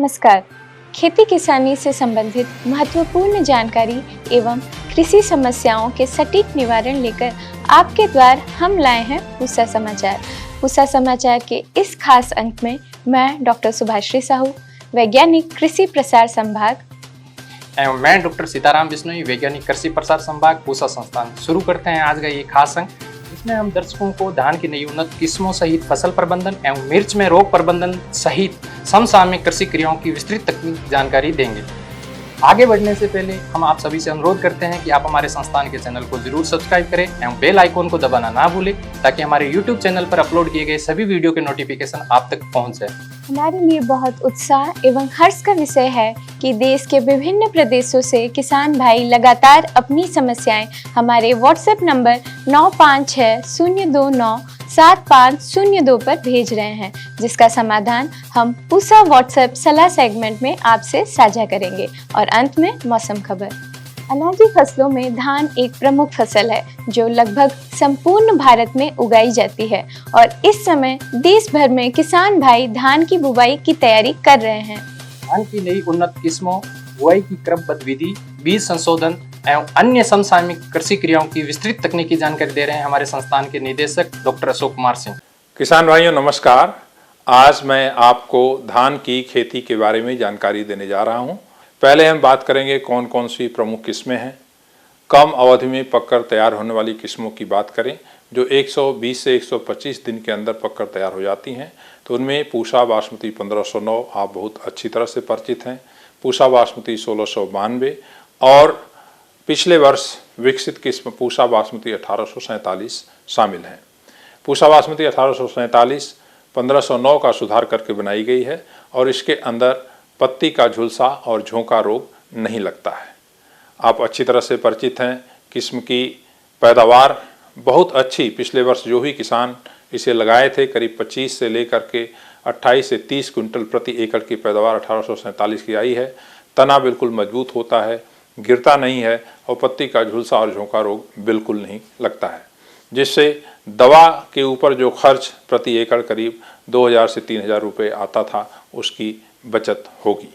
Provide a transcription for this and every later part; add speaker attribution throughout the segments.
Speaker 1: नमस्कार। खेती किसानी से संबंधित महत्वपूर्ण जानकारी एवं कृषि समस्याओं के सटीक निवारण लेकर आपके द्वार हम लाए हैं पूसा समाचार। पूसा समाचार के इस खास अंक में मैं डॉक्टर सुभाश्री साहू, वैज्ञानिक कृषि प्रसार संभाग,
Speaker 2: एवं मैं डॉक्टर सीताराम बिश्नोई, वैज्ञानिक कृषि प्रसार संभाग, पूसा संस्थान शुरू करते हैं आज का ये खास अंक। इसमें हम दर्शकों को धान की नई उन्नत किस्मों सहित फसल प्रबंधन एवं मिर्च में रोग प्रबंधन सहित समसामयिक कृषि क्रियाओं की विस्तृत तकनीक जानकारी देंगे। आगे बढ़ने से पहले हम आप सभी से अनुरोध करते हैं कि आप हमारे संस्थान के चैनल को जरूर सब्सक्राइब करें एवं बेल आइकॉन को दबाना ना भूलें ताकि हमारे YouTube चैनल पर अपलोड किए गए सभी वीडियो के नोटिफिकेशन आप तक पहुंच जाए।
Speaker 1: हमारे लिए बहुत उत्साह एवं हर्ष का विषय है कि देश के विभिन्न प्रदेशों से किसान भाई लगातार अपनी समस्याएं हमारे व्हाट्सएप नंबर 9560297502 पर भेज रहे हैं, जिसका समाधान हम पूसा व्हाट्सएप सलाह सेगमेंट में आपसे साझा करेंगे। और अंत में मौसम खबर। अनाजी फसलों में धान एक प्रमुख फसल है जो लगभग संपूर्ण भारत में उगाई जाती है और इस समय देश भर में किसान भाई धान की बुवाई की तैयारी कर रहे हैं।
Speaker 2: धान की नई उन्नत किस्मों, बुआई की क्रमबद्ध विधि, बीज संशोधन एवं अन्य समसामयिक कृषि क्रियाओं की विस्तृत तकनीकी जानकारी दे रहे हैं हमारे संस्थान के निदेशक डॉक्टर अशोक कुमार सिंह।
Speaker 3: किसान भाइयों नमस्कार। आज मैं आपको धान की खेती के बारे में जानकारी देने जा रहा हूँ। पहले हम बात करेंगे कौन कौन सी प्रमुख किस्में हैं। कम अवधि में पककर तैयार होने वाली किस्मों की बात करें जो 120 से 125 दिन के अंदर पककर तैयार हो जाती हैं, तो उनमें पूसा बासमती 1509 आप बहुत अच्छी तरह से परिचित हैं, पूसा बासमती 1692 और पिछले वर्ष विकसित किस्म पूसा बासमती 1847 शामिल हैं। पूसा बासमती 1847 1509 का सुधार करके बनाई गई है और इसके अंदर पत्ती का झुलसा और झोंका रोग नहीं लगता है। आप अच्छी तरह से परिचित हैं। किस्म की पैदावार बहुत अच्छी, पिछले वर्ष जो ही किसान इसे लगाए थे करीब 25 से लेकर के 28 से 30 क्विंटल प्रति एकड़ की पैदावार 1847 की आई है। तना बिल्कुल मजबूत होता है, गिरता नहीं है और पत्ती का झुलसा और झोंका रोग बिल्कुल नहीं लगता है, जिससे दवा के ऊपर जो खर्च प्रति एकड़ करीब 2000 से 3000 रुपये आता था उसकी बचत होगी।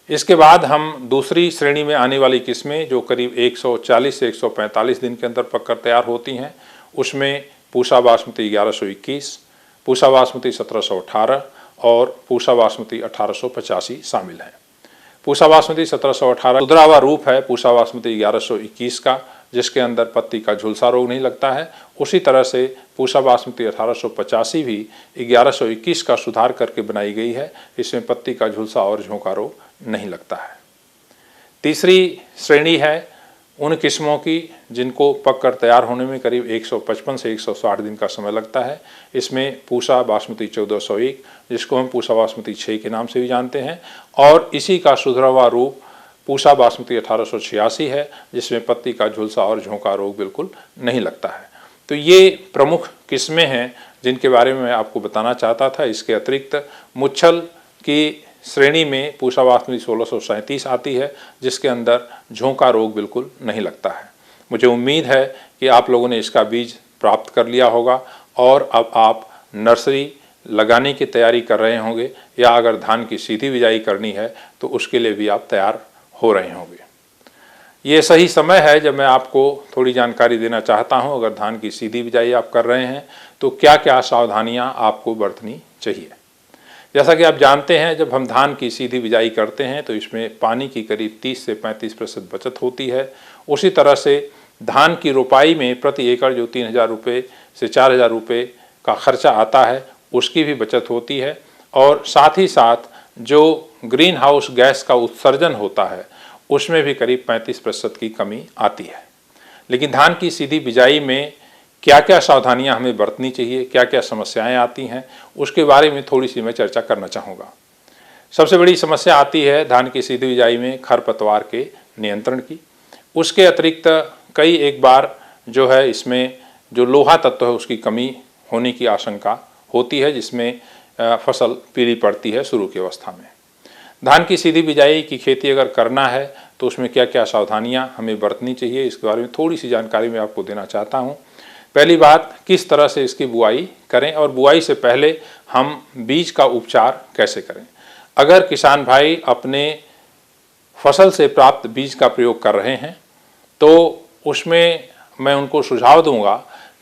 Speaker 3: इसके बाद हम दूसरी श्रेणी में आने वाली किस्में जो करीब 140 से 145 दिन के अंदर पककर तैयार होती हैं, उसमें पूसा बासमती 1121, पूसा बासमती 1718 और पूसा बासमती 1885 शामिल हैं। पूसा बासमती 1718 सुधरा हुआ रूप है पूसा बासमती 1121 का, जिसके अंदर पत्ती का झुलसा रोग नहीं लगता है। उसी तरह से पूसा बासमती 1885 भी 1121 का सुधार करके बनाई गई है, इसमें पत्ती का झुलसा और झोंका रोग नहीं लगता है। तीसरी श्रेणी है उन किस्मों की जिनको पककर तैयार होने में करीब 155 से 160 दिन का समय लगता है। इसमें पूसा बासमती 1401, जिसको हम पूसा बासमती 6 के नाम से भी जानते हैं, और इसी का सुधरा हुआ रूप पूसा बासमती 1886 है, जिसमें पत्ती का झुलसा और झोंका रोग बिल्कुल नहीं लगता है। तो ये प्रमुख किस्में हैं जिनके बारे में मैं आपको बताना चाहता था। इसके अतिरिक्त मुच्छल की श्रेणी में पूसा बासमती 1637 आती है, जिसके अंदर झोंका रोग बिल्कुल नहीं लगता है। मुझे उम्मीद है कि आप लोगों ने इसका बीज प्राप्त कर लिया होगा और अब आप नर्सरी लगाने की तैयारी कर रहे होंगे, या अगर धान की सीधी बिजाई करनी है तो उसके लिए भी आप तैयार हो रहे होंगे। ये सही समय है जब मैं आपको थोड़ी जानकारी देना चाहता हूं। अगर धान की सीधी बिजाई आप कर रहे हैं तो क्या क्या सावधानियां आपको बरतनी चाहिए। जैसा कि आप जानते हैं, जब हम धान की सीधी बिजाई करते हैं तो इसमें पानी की करीब 30 से 35% बचत होती है। उसी तरह से धान की रोपाई में प्रति एकड़ जो 3000 रुपये से 4000 रुपये का खर्चा आता है उसकी भी बचत होती है, और साथ ही साथ जो ग्रीन हाउस गैस का उत्सर्जन होता है उसमें भी करीब 35% की कमी आती है। लेकिन धान की सीधी बिजाई में क्या क्या सावधानियां हमें बरतनी चाहिए, क्या क्या समस्याएं आती हैं, उसके बारे में थोड़ी सी मैं चर्चा करना चाहूँगा। सबसे बड़ी समस्या आती है धान की सीधी बिजाई में खरपतवार के नियंत्रण की। उसके अतिरिक्त कई एक बार जो है इसमें जो लोहा तत्व है उसकी कमी होने की आशंका होती है, जिसमें फसल पीली पड़ती है शुरू की अवस्था में। धान की सीधी बिजाई की खेती अगर करना है तो उसमें क्या क्या सावधानियां हमें बरतनी चाहिए, इसके बारे में थोड़ी सी जानकारी मैं आपको देना चाहता हूं। पहली बात, किस तरह से इसकी बुआई करें और बुआई से पहले हम बीज का उपचार कैसे करें। अगर किसान भाई अपने फसल से प्राप्त बीज का प्रयोग कर रहे हैं तो उसमें मैं उनको सुझाव दूंगा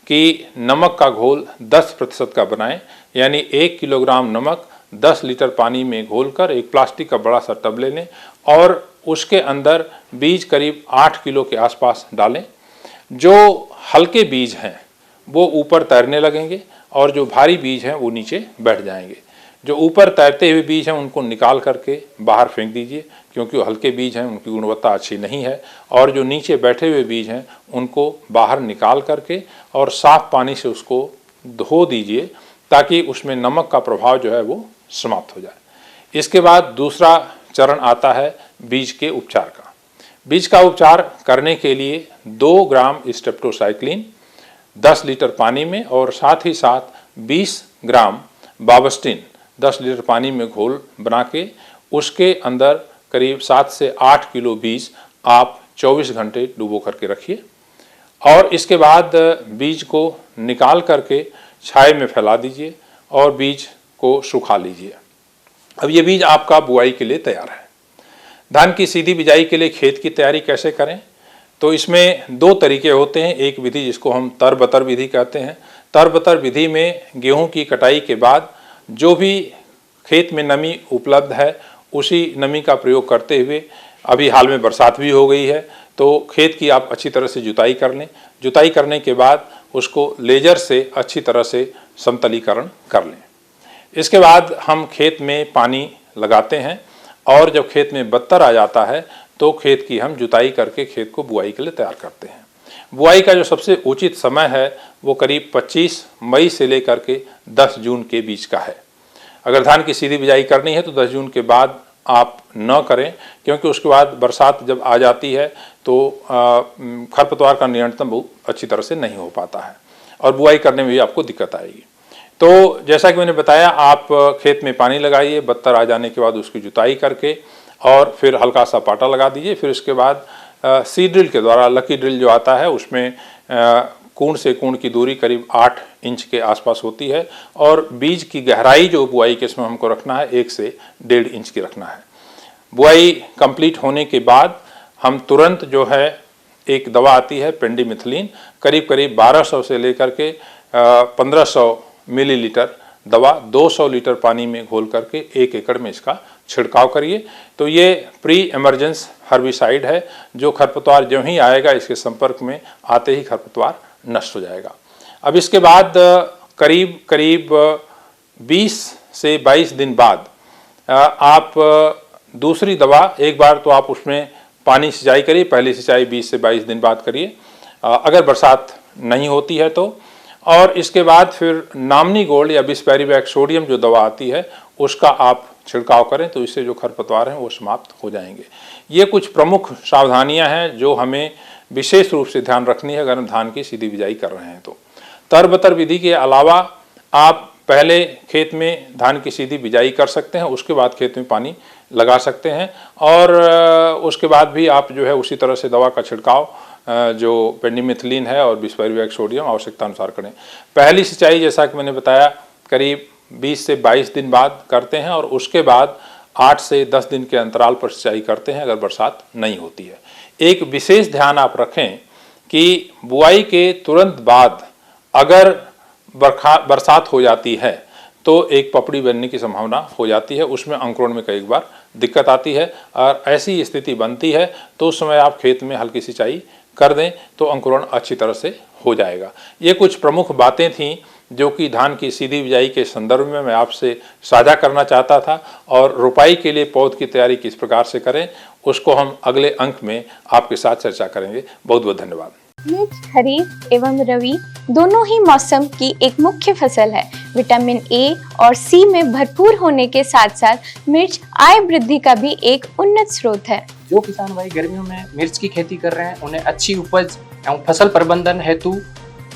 Speaker 3: कि नमक का घोल 10% का बनाएं, यानी 1 किलोग्राम नमक 10 लीटर पानी में घोलकर एक प्लास्टिक का बड़ा सा टब ले लें और उसके अंदर बीज करीब 8 किलो के आसपास डालें। जो हल्के बीज हैं वो ऊपर तैरने लगेंगे और जो भारी बीज हैं वो नीचे बैठ जाएंगे। जो ऊपर तैरते हुए बीज हैं उनको निकाल करके बाहर फेंक दीजिए, क्योंकि वो हल्के बीज हैं, उनकी गुणवत्ता अच्छी नहीं है। और जो नीचे बैठे हुए बीज हैं उनको बाहर निकाल करके और साफ पानी से उसको धो दीजिए, ताकि उसमें नमक का प्रभाव जो है वो समाप्त हो जाए। इसके बाद दूसरा चरण आता है बीज के उपचार का। बीज का उपचार करने के लिए 2 ग्राम स्ट्रेप्टोसाइक्लिन 10 लीटर पानी में और साथ ही साथ 20 ग्राम बावस्टिन 10 लीटर पानी में घोल बना के उसके अंदर करीब 7 से 8 किलो बीज आप 24 घंटे डुबो करके रखिए और इसके बाद बीज को निकाल करके छाया में फैला दीजिए और बीज को सुखा लीजिए। अब ये बीज आपका बुआई के लिए तैयार है। धान की सीधी बिजाई के लिए खेत की तैयारी कैसे करें, तो इसमें 2 तरीके होते हैं। एक विधि जिसको हम तर-बतर विधि कहते हैं। तर-बतर विधि में गेहूं की कटाई के बाद जो भी खेत में नमी उपलब्ध है उसी नमी का प्रयोग करते हुए, अभी हाल में बरसात भी हो गई है तो खेत की आप अच्छी तरह से जुताई कर लें। जुताई करने के बाद उसको लेजर से अच्छी तरह से समतलीकरण कर लें। इसके बाद हम खेत में पानी लगाते हैं और जब खेत में बत्तर आ जाता है तो खेत की हम जुताई करके खेत को बुआई के लिए तैयार करते हैं। बुआई का जो सबसे उचित समय है वो करीब 25 मई से लेकर के 10 जून के बीच का है। अगर धान की सीधी बिजाई करनी है तो 10 जून के बाद आप न करें, क्योंकि उसके बाद बरसात जब आ जाती है तो खरपतवार का नियंत्रण बहुत अच्छी तरह से नहीं हो पाता है और बुआई करने में भी आपको दिक्कत आएगी। तो जैसा कि मैंने बताया, आप खेत में पानी लगाइए, बत्तर आ जाने के बाद उसकी जुताई करके और फिर हल्का सा पाटा लगा दीजिए। फिर उसके बाद सीड ड्रिल के द्वारा, लकी ड्रिल जो आता है उसमें कूण से कूण की दूरी करीब 8 इंच के आसपास होती है और बीज की गहराई जो बुआई के इसमें हमको रखना है 1 से 1.5 इंच की रखना है। बुआई कंप्लीट होने के बाद हम तुरंत जो है एक दवा आती है पेंडिमिथिलिन, करीब 1200 से लेकर के 1500 मिलीलीटर दवा 200 लीटर पानी में घोल करके 1 एकड़ में इसका छिड़काव करिए। तो ये प्री इमरजेंस हर्बिसाइड है जो खरपतवार जो ही आएगा इसके संपर्क में आते ही खरपतवार नष्ट हो जाएगा। अब इसके बाद करीब 20 से 22 दिन बाद आप दूसरी दवा, एक बार तो आप उसमें पानी सिंचाई करिए, पहली सिंचाई 20 से 22 दिन बाद करिए अगर बरसात नहीं होती है तो। और इसके बाद फिर नामनी गोल्ड या बिस्पेरिवैक सोडियम जो दवा आती है उसका आप छिड़काव करें, तो इससे जो खरपतवार हैं वो समाप्त हो जाएंगे। ये कुछ प्रमुख सावधानियां हैं जो हमें विशेष रूप से ध्यान रखनी है अगर हम धान की सीधी बिजाई कर रहे हैं तो। तर-बतर विधि के अलावा आप पहले खेत में धान की सीधी बिजाई कर सकते हैं, उसके बाद खेत में पानी लगा सकते हैं और उसके बाद भी आप जो है उसी तरह से दवा का छिड़काव जो पेंडिमिथिलिन है और बिस्पेरिवैक सोडियम आवश्यकता अनुसार करें। पहली सिंचाई जैसा कि मैंने बताया करीब 20 से 22 दिन बाद करते हैं और उसके बाद 8 से 10 दिन के अंतराल पर सिंचाई करते हैं अगर बरसात नहीं होती है। एक विशेष ध्यान आप रखें कि बुआई के तुरंत बाद अगर बरसात हो जाती है तो एक पपड़ी बनने की संभावना हो जाती है, उसमें अंकुरण में कई बार दिक्कत आती है और ऐसी स्थिति बनती है तो उस समय आप खेत में हल्की सिंचाई कर दें तो अंकुरण अच्छी तरह से हो जाएगा। ये कुछ प्रमुख बातें थीं जो कि धान की सीधी बिजाई के संदर्भ में मैं आपसे साझा करना चाहता था और रोपाई के लिए पौध की तैयारी किस प्रकार से करें उसको हम अगले अंक में आपके साथ चर्चा करेंगे। बहुत बहुत धन्यवाद।
Speaker 1: मिर्च खरीफ एवं रबी दोनों ही मौसम की एक मुख्य फसल है। विटामिन ए और सी में भरपूर होने के साथ साथ मिर्च आय वृद्धि का भी एक उन्नत स्रोत है।
Speaker 2: जो किसान भाई गर्मियों में मिर्च की खेती कर रहे हैं उन्हें अच्छी उपज एवं फसल प्रबंधन हेतु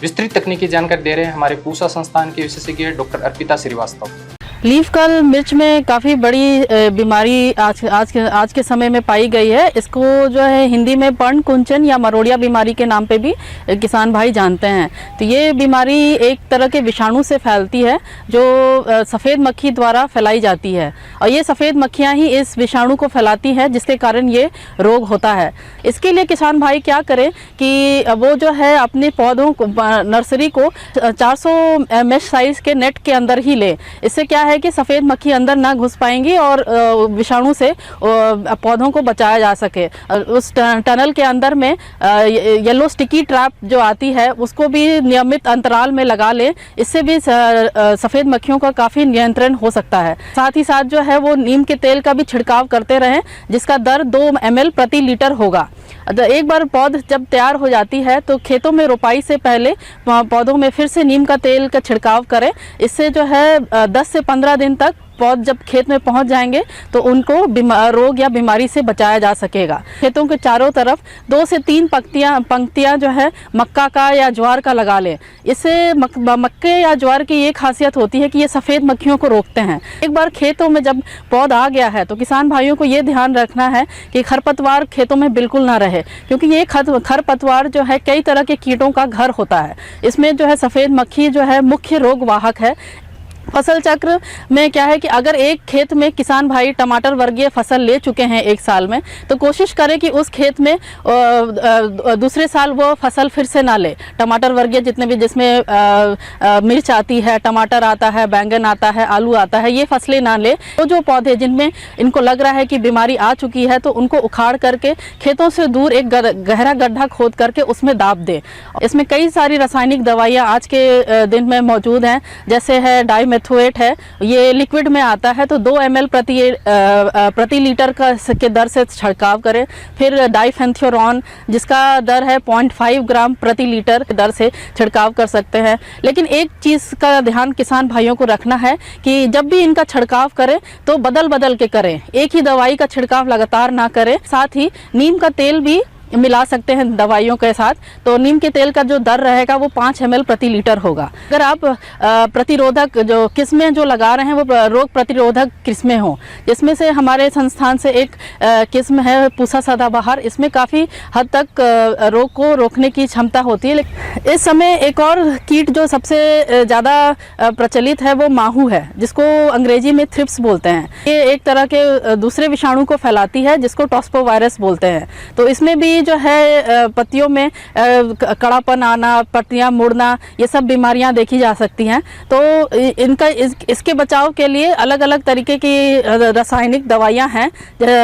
Speaker 2: विस्तृत तकनीकी जानकारी दे रहे हैं हमारे पूसा संस्थान के विशेषज्ञ doctor Arpita Srivastava.
Speaker 4: Leaf curl मिर्च में काफ़ी बड़ी बीमारी आज के समय में पाई गई है। इसको जो है हिंदी में पर्ण कुंचन या मरोड़िया बीमारी के नाम पे भी किसान भाई जानते हैं। तो ये बीमारी एक तरह के विषाणु से फैलती है जो सफ़ेद मक्खी द्वारा फैलाई जाती है, और ये सफ़ेद मक्खियाँ ही इस विषाणु को फैलाती हैं जिसके कारण ये रोग होता है। इसके लिए किसान भाई क्या करें कि वो जो है अपने पौधों को, नर्सरी को 400 मेश साइज के नेट के अंदर ही ले। इससे क्या है कि सफ़ेद मक्खी अंदर ना घुस पाएंगी और विषाणु से पौधों को बचाया जा सके। उस टनल के अंदर में येलो स्टिकी ट्रैप जो आती है उसको भी नियमित अंतराल में लगा ले। इससे भी सफ़ेद मक्खियों का काफ़ी नियंत्रण हो सकता है। साथ ही साथ जो है वो नीम के तेल का भी छिड़काव करते रहें, जिसका दर 2 ml प्रति लीटर होगा। एक बार पौध जब तैयार हो जाती है तो खेतों में रोपाई से पहले पौधों में फिर से नीम का तेल का छिड़काव करें। इससे जो है 10 से 15 दिन तक पौध जब खेत में पहुंच जाएंगे तो उनको रोग या बीमारी से बचाया जा सकेगा। खेतों के चारों तरफ 2 से 3 पंक्तियां जो है मक्का का या ज्वार का लगा लें। इससे मक्के या ज्वार की ये खासियत होती है कि ये सफ़ेद मक्खियों को रोकते हैं। एक बार खेतों में जब पौध आ गया है तो किसान भाइयों को ये ध्यान रखना है कि खरपतवार खेतों में बिल्कुल ना रहे, क्योंकि ये खरपतवार जो है कई तरह के कीटों का घर होता है। इसमें जो है सफ़ेद मक्खी जो है मुख्य रोग वाहक है। फसल चक्र में क्या है कि अगर एक खेत में किसान भाई टमाटर वर्गीय फसल ले चुके हैं एक साल में, तो कोशिश करें कि उस खेत में दूसरे साल वो फसल फिर से ना ले। टमाटर वर्गीय जितने भी, जिसमें मिर्च आती है, टमाटर आता है, बैंगन आता है, आलू आता है, ये फसलें ना ले। तो जो पौधे जिनमें इनको लग रहा है कि बीमारी आ चुकी है तो उनको उखाड़ करके खेतों से दूर एक गहरा गड्ढा खोद करके उसमें दाब दें। इसमें कई सारी रासायनिक दवाइयाँ आज के दिन में मौजूद हैं, जैसे है डाइमेथोएट है, ये लिक्विड में आता है, तो 2 ml प्रति लीटर के दर से छिड़काव करें। फिर डाइफेंथ्योरॉन जिसका दर है 0.5 ग्राम प्रति लीटर के दर से छिड़काव कर सकते हैं। लेकिन एक चीज़ का ध्यान किसान भाइयों को रखना है कि जब भी इनका छिड़काव करें तो बदल बदल के करें, एक ही दवाई का छिड़काव लगातार ना करें। साथ ही नीम का तेल भी मिला सकते हैं दवाइयों के साथ, तो नीम के तेल का जो दर रहेगा वो 5 ml प्रति लीटर होगा। अगर आप प्रतिरोधक जो किस्में जो लगा रहे हैं वो रोग प्रतिरोधक किस्में हों, जिसमें से हमारे संस्थान से एक किस्म है पूसा सदाबहार, इसमें काफ़ी हद तक रोग को रोकने की क्षमता होती है। इस समय एक और कीट जो सबसे ज़्यादा प्रचलित है वो माहू है, जिसको अंग्रेजी में थ्रिप्स बोलते हैं। ये एक तरह के दूसरे विषाणु को फैलाती है जिसको टॉस्पोवायरस बोलते हैं। तो इसमें भी जो है पत्तियों में कड़ापन आना, पत्तियां मुड़ना, ये सब बीमारियां देखी जा सकती हैं। तो इसके बचाव के लिए अलग अलग तरीके की रासायनिक दवाइयां हैं,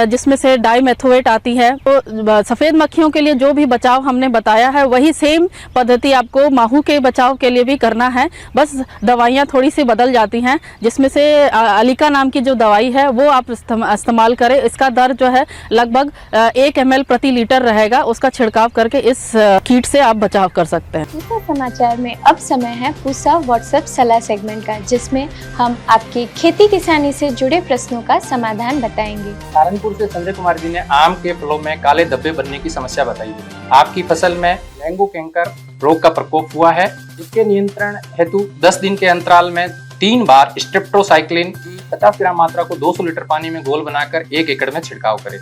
Speaker 4: जिसमें से डाइमेथोएट आती है। तो सफ़ेद मक्खियों के लिए जो भी बचाव हमने बताया है वही सेम पद्धति आपको माहू के बचाव के लिए भी करना है, बस दवाइयाँ थोड़ी सी बदल जाती हैं। जिसमें से अलिका नाम की जो दवाई है वो आप इस्तेमाल करें। इसका दर जो है लगभग 1 ml प्रति लीटर रहेगा, उसका छिड़काव करके इस कीट से आप बचाव कर सकते हैं।
Speaker 1: पूसा समाचार में अब समय है पूसा व्हाट्सएप सलाह सेगमेंट का, जिसमें हम आपके खेती किसानी से जुड़े प्रश्नों का समाधान बताएंगे।
Speaker 2: सहारनपुर से संजय कुमार जी ने आम के फलों में काले धब्बे बनने की समस्या बताई है। आपकी फसल में मैंगो कैंकर रोग का प्रकोप हुआ है, जिसके नियंत्रण हेतु 10 दिन के अंतराल में 3 बार स्ट्रेप्टोसाइक्लिन की 50 ग्राम मात्रा को 200 लीटर पानी में घोल बनाकर 1 एकड़ में छिड़काव करें।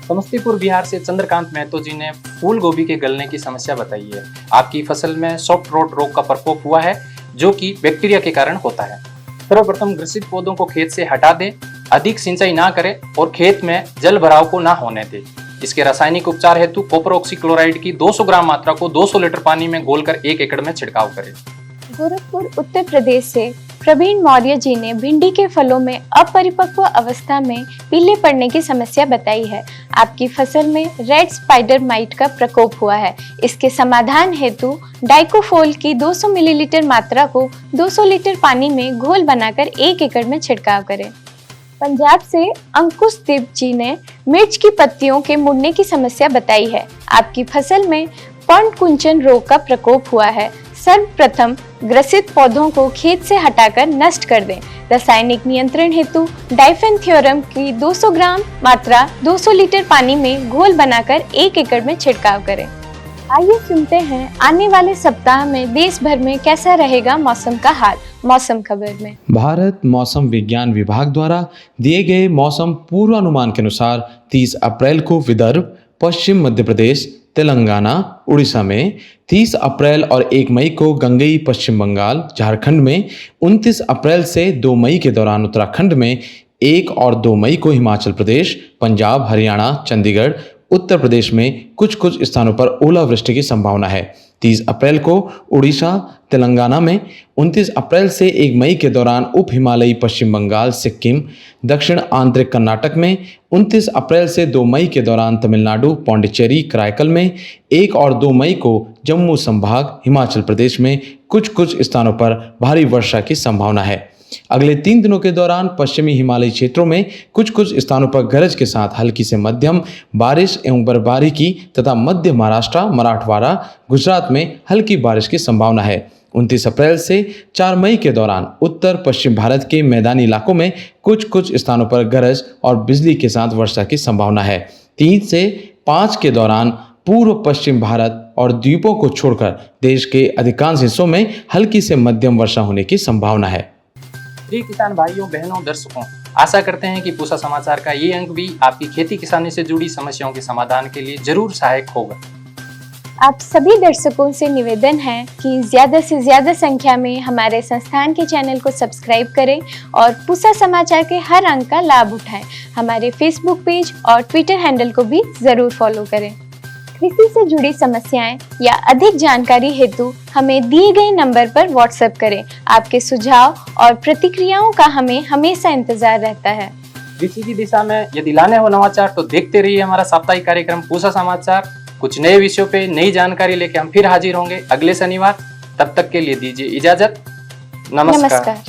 Speaker 2: समस्तीपुर बिहार से चंद्रकांत महतो जी ने फूल गोभी के गलने की समस्या बताई है। आपकी फसल में सॉफ्ट रोट रोग का प्रकोप हुआ है, जो कि बैक्टीरिया के कारण होता है। सर्वप्रथम ग्रसित पौधों को खेत से हटा दें, अधिक सिंचाई ना करें और खेत में जल भराव को ना होने दें। इसके रासायनिक उपचार हेतु कॉपर ऑक्सीक्लोराइड की 200 ग्राम मात्रा को 200 लीटर पानी में घोलकर 1 एकड़ में छिड़काव करें।
Speaker 1: गोरखपुर उत्तर प्रदेश से प्रवीण मौर्य जी ने भिंडी के फलों में अपरिपक्व अवस्था में पीले पड़ने की समस्या बताई है। आपकी फसल में रेड स्पाइडर माइट का प्रकोप हुआ है। इसके समाधान हेतु डाइकोफोल की 200 मिलीलीटर मात्रा को 200 लीटर पानी में घोल बनाकर 1 एकड़ में छिड़काव करें। पंजाब से अंकुश देव जी ने मिर्च की पत्तियों के मुड़ने की समस्या बताई है। आपकी फसल में पर्ण कुंचन रोग का प्रकोप हुआ है। सर्वप्रथम ग्रसित पौधों को खेत से हटाकर नष्ट कर दें। रासायनिक नियंत्रण हेतु डाइफेंथ्योरम की 200 ग्राम मात्रा 200 लीटर पानी में घोल बनाकर 1 एकड़ में छिड़काव करें। आइए सुनते हैं आने वाले सप्ताह में देश भर में कैसा रहेगा मौसम का हाल। मौसम खबर में
Speaker 5: भारत मौसम विज्ञान विभाग द्वारा दिए गए मौसम पूर्वानुमान के अनुसार 30 अप्रैल को विदर्भ, पश्चिम मध्य प्रदेश, तेलंगाना, उड़ीसा में, 30 अप्रैल और 1 मई को गंगई, पश्चिम बंगाल, झारखंड में, 29 अप्रैल से 2 मई के दौरान उत्तराखंड में, 1 और 2 मई को हिमाचल प्रदेश, पंजाब, हरियाणा, चंडीगढ़, उत्तर प्रदेश में कुछ कुछ स्थानों पर ओलावृष्टि की संभावना है। 30 अप्रैल को उड़ीसा, तेलंगाना में, 29 अप्रैल से 1 मई के दौरान उप हिमालयी पश्चिम बंगाल, सिक्किम, दक्षिण आंतरिक कर्नाटक में, 29 अप्रैल से 2 मई के दौरान तमिलनाडु, पौंडीचेरी, कराईकल में, 1 और 2 मई को जम्मू संभाग, हिमाचल प्रदेश में कुछ कुछ स्थानों पर भारी वर्षा की संभावना है। अगले 3 दिनों के दौरान पश्चिमी हिमालयी क्षेत्रों में कुछ कुछ स्थानों पर गरज के साथ हल्की से मध्यम बारिश एवं बर्फबारी की तथा मध्य महाराष्ट्र, मराठवाड़ा, गुजरात में हल्की बारिश की संभावना है। 29 अप्रैल से 4 मई के दौरान उत्तर पश्चिम भारत के मैदानी इलाकों में कुछ कुछ स्थानों पर गरज और बिजली के साथ वर्षा की संभावना है। 3 से 5 के दौरान पूर्व पश्चिम भारत और द्वीपों को छोड़कर देश के अधिकांश हिस्सों में हल्की से मध्यम वर्षा होने की संभावना है।
Speaker 2: प्रिय किसान भाइयों, बहनों, दर्शकों, आशा करते हैं कि पूसा समाचार का ये अंक भी आपकी खेती किसानी से जुड़ी समस्याओं के समाधान के लिए जरूर सहायक होगा।
Speaker 1: आप सभी दर्शकों से निवेदन है कि ज्यादा से ज्यादा संख्या में हमारे संस्थान के चैनल को सब्सक्राइब करें और पूसा समाचार के हर अंक का लाभ उठाएं। हमारे फेसबुक पेज और ट्विटर हैंडल को भी जरूर फॉलो करें। कृषि से जुड़ी समस्याएं या अधिक जानकारी हेतु हमें दिए गए नंबर पर व्हाट्सएप करें। आपके सुझाव और प्रतिक्रियाओं का हमें हमेशा इंतजार रहता है।
Speaker 2: कृषि की दिशा में यदि लाने हो नवाचार तो देखते रहिए हमारा साप्ताहिक कार्यक्रम पूसा समाचार। कुछ नए विषयों पे नई जानकारी लेके हम फिर हाजिर होंगे अगले शनिवार। तब तक के लिए दीजिए इजाजत। नमस्कार।